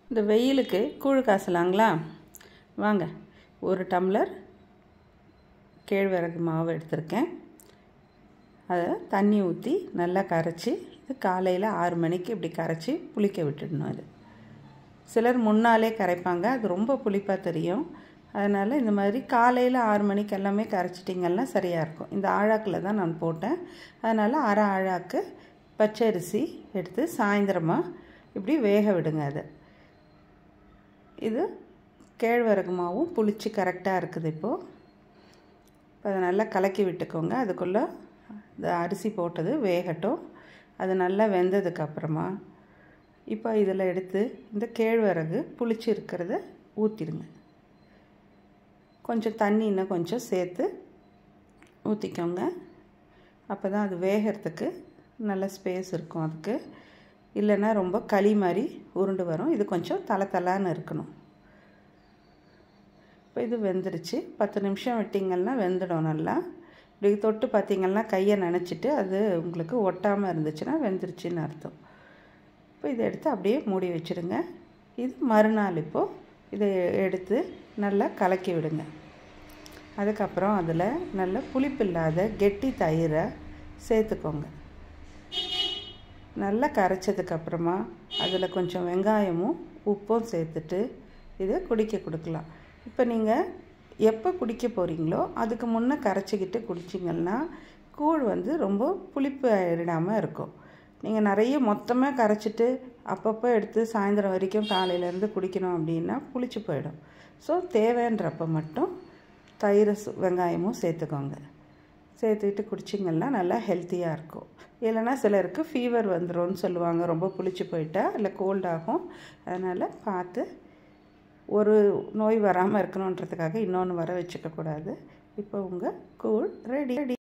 இந்த வெயிலுக்கு கூழ் காசலாங்களா? வாங்க. ஒரு டம்ளர் கேழ்வரகு மாவு எடுத்திருக்கேன். அதை தண்ணி ஊற்றி நல்லா கரைச்சி, இது காலையில் 6 மணிக்கு இப்படி கரைச்சி புளிக்க விட்டுடணும். அது சிலர் முன்னாலே கரைப்பாங்க, அது ரொம்ப புளிப்பாக தெரியும். அதனால் இந்த மாதிரி காலையில் 6 மணிக்கு எல்லாமே கரைச்சிட்டிங்கன்னா சரியாக இருக்கும். இந்த ஆழாக்கில் தான் நான் போட்டேன். அதனால் அரை ஆழாக்கு பச்சரிசி எடுத்து சாயந்தரமாக இப்படி வேக விடுங்க. இது கேழ்வரகு மாவும் புளிச்சு கரெக்டாக இருக்குது. இப்போது அதை நல்லா கலக்கி விட்டுக்கோங்க. அதுக்குள்ளே இந்த அரிசி போட்டது வேகட்டும். அது நல்லா வெந்ததுக்கப்புறமா இப்போ இதில் எடுத்து இந்த கேழ்வரகு புளிச்சு இருக்கிறத ஊற்றிடுங்க. கொஞ்சம் தண்ணி இன்னும் கொஞ்சம் சேர்த்து ஊற்றிக்கோங்க. அப்போ தான் அது வேகிறதுக்கு நல்ல ஸ்பேஸ் இருக்கும். அதுக்கு இல்லைன்னா ரொம்ப களி மாதிரி உருண்டு வரும். இது கொஞ்சம் தலை இருக்கணும். இப்போ இது வெந்துருச்சு. 10 நிமிஷம் விட்டிங்கன்னா வெந்துடும். நல்லா இப்படி தொட்டு பார்த்திங்கன்னா கையை நனைச்சிட்டு அது உங்களுக்கு ஒட்டாமல் இருந்துச்சுன்னா வெந்துருச்சுன்னு அர்த்தம். இப்போ இதை எடுத்து அப்படியே மூடி வச்சுடுங்க. இது மறுநாள் இப்போது இதை எடுத்து நல்லா கலக்கி விடுங்க. அதுக்கப்புறம் அதில் நல்ல புளிப்பில்லாத கெட்டி தயிரை சேர்த்துக்கோங்க. நல்லா கரைச்சதுக்கப்புறமா அதில் கொஞ்சம் வெங்காயமும் உப்பும் சேர்த்துட்டு இதை குடிக்க கொடுக்கலாம். இப்போ நீங்கள் எப்போ குடிக்க போகிறீங்களோ அதுக்கு முன்னே கரைச்சிக்கிட்டு குடிச்சிங்கன்னா கூழ் ரொம்ப புளிப்பு ஆயிடாமல் இருக்கும். நீங்கள் நிறைய மொத்தமாக கரைச்சிட்டு அப்பப்போ எடுத்து சாயந்தரம் வரைக்கும் காலையிலேருந்து குடிக்கணும் அப்படின்னா புளிச்சு போயிடும். ஸோ தேவைன்றப்ப மட்டும் தயிர் வெங்காயமும் சேர்த்துக்கோங்க. சேர்த்துக்கிட்டு குடிச்சிங்கன்னா நல்லா ஹெல்த்தியாக இருக்கும். இல்லைனா சிலருக்கு ஃபீவர் வந்துடும்னு சொல்லுவாங்க, ரொம்ப புளிச்சு போயிட்டா, இல்லை கோல்ட் ஆகும். அதனால் பார்த்து ஒரு நோய் வராமல் இருக்கணுன்றதுக்காக இன்னொன்று வர வச்சுக்கக்கூடாது. இப்போ உங்கள் கூழ் ரெடி.